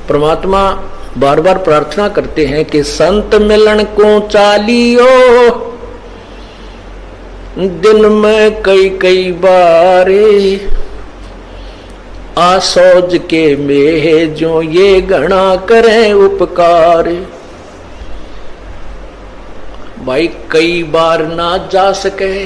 परमात्मा बार बार प्रार्थना करते हैं कि संत मिलन को चालियो, दिन में कई कई बारे, आसौज के मेह जो ये घना करें उपकार। भाई कई बार ना जा सके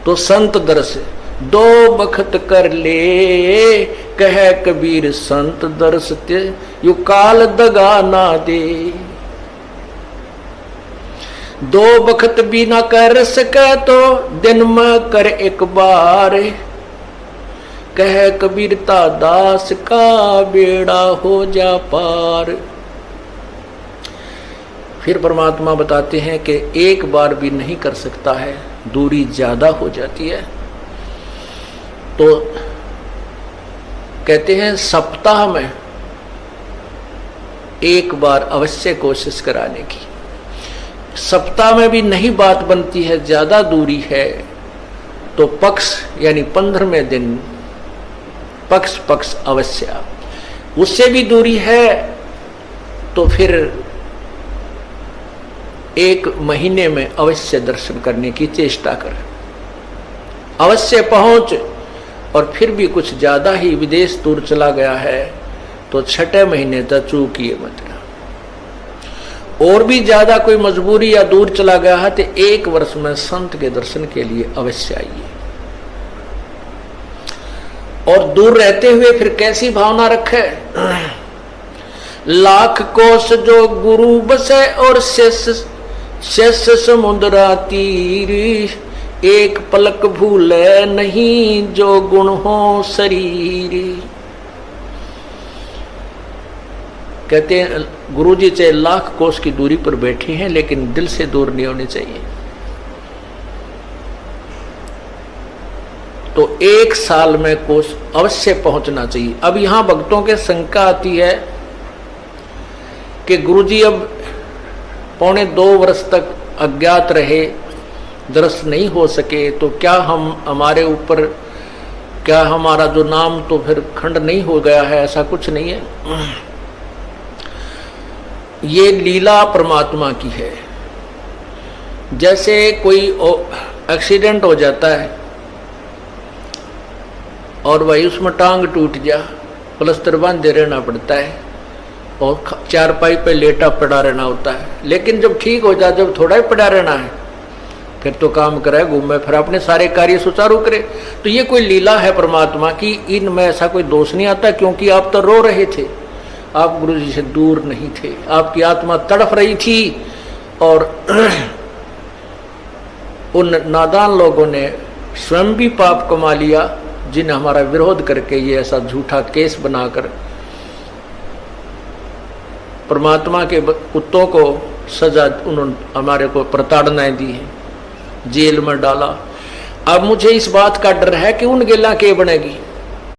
तो संत दर्श दो बखत कर ले, कह कबीर संत दर्श ते यू काल दगा ना दे। दो बखत भी ना कर सके तो दिन में कर एक बार, कह कबीरता दास का बेड़ा हो जा पार। फिर परमात्मा बताते हैं कि एक बार भी नहीं कर सकता है, दूरी ज्यादा हो जाती है, तो कहते हैं सप्ताह में एक बार अवश्य कोशिश कराने की। सप्ताह में भी नहीं बात बनती है, ज्यादा दूरी है, तो पक्ष यानी 15वें दिन पक्ष अवश्य। उससे भी दूरी है तो फिर एक महीने में अवश्य दर्शन करने की चेष्टा कर, अवश्य पहुंच। और फिर भी कुछ ज्यादा ही विदेश दूर चला गया है तो 6 महीने तक चूकिए मत। और भी ज्यादा कोई मजबूरी या दूर चला गया है तो 1 वर्ष में संत के दर्शन के लिए अवश्य आइए। और दूर रहते हुए फिर कैसी भावना रखे, लाख कोस जो गुरु बसे और शेष समुद्रा तीर, एक पलक भूले नहीं जो गुण हो शरीर। कहते हैं गुरुजी चाहे लाख कोस की दूरी पर बैठे हैं लेकिन दिल से दूर नहीं होने चाहिए। तो 1 साल में कोस अवश्य पहुंचना चाहिए। अब यहां भक्तों के शंका आती है कि गुरुजी अब 1.25 वर्ष तक अज्ञात रहे, दर्श नहीं हो सके, तो क्या हमारे ऊपर क्या हमारा जो नाम तो फिर खंड नहीं हो गया है? ऐसा कुछ नहीं है। ये लीला परमात्मा की है। जैसे कोई एक्सीडेंट हो जाता है और भाई उसमें टांग टूट जा, प्लस्तर बांधे रहना पड़ता है और चारपाई पे लेटा पड़ा रहना होता है, लेकिन जब ठीक हो जाए, जब थोड़ा ही पड़ा रहना है, फिर तो काम करे, घूमे, फिर अपने सारे कार्य सुचारू करे। तो ये कोई लीला है परमात्मा की, इनमें ऐसा कोई दोष नहीं आता। क्योंकि आप तो रो रहे थे, आप गुरु जी से दूर नहीं थे, आपकी आत्मा तड़फ रही थी और उन नादान लोगों ने स्वयं भी पाप कमा लिया जिन्हें हमारा विरोध करके ये ऐसा झूठा केस बनाकर परमात्मा के कुत्तों को सजा उन्होंने हमारे को प्रताड़नाएं दी है, जेल में डाला। अब मुझे इस बात का डर है कि उन गेला के बनेगी।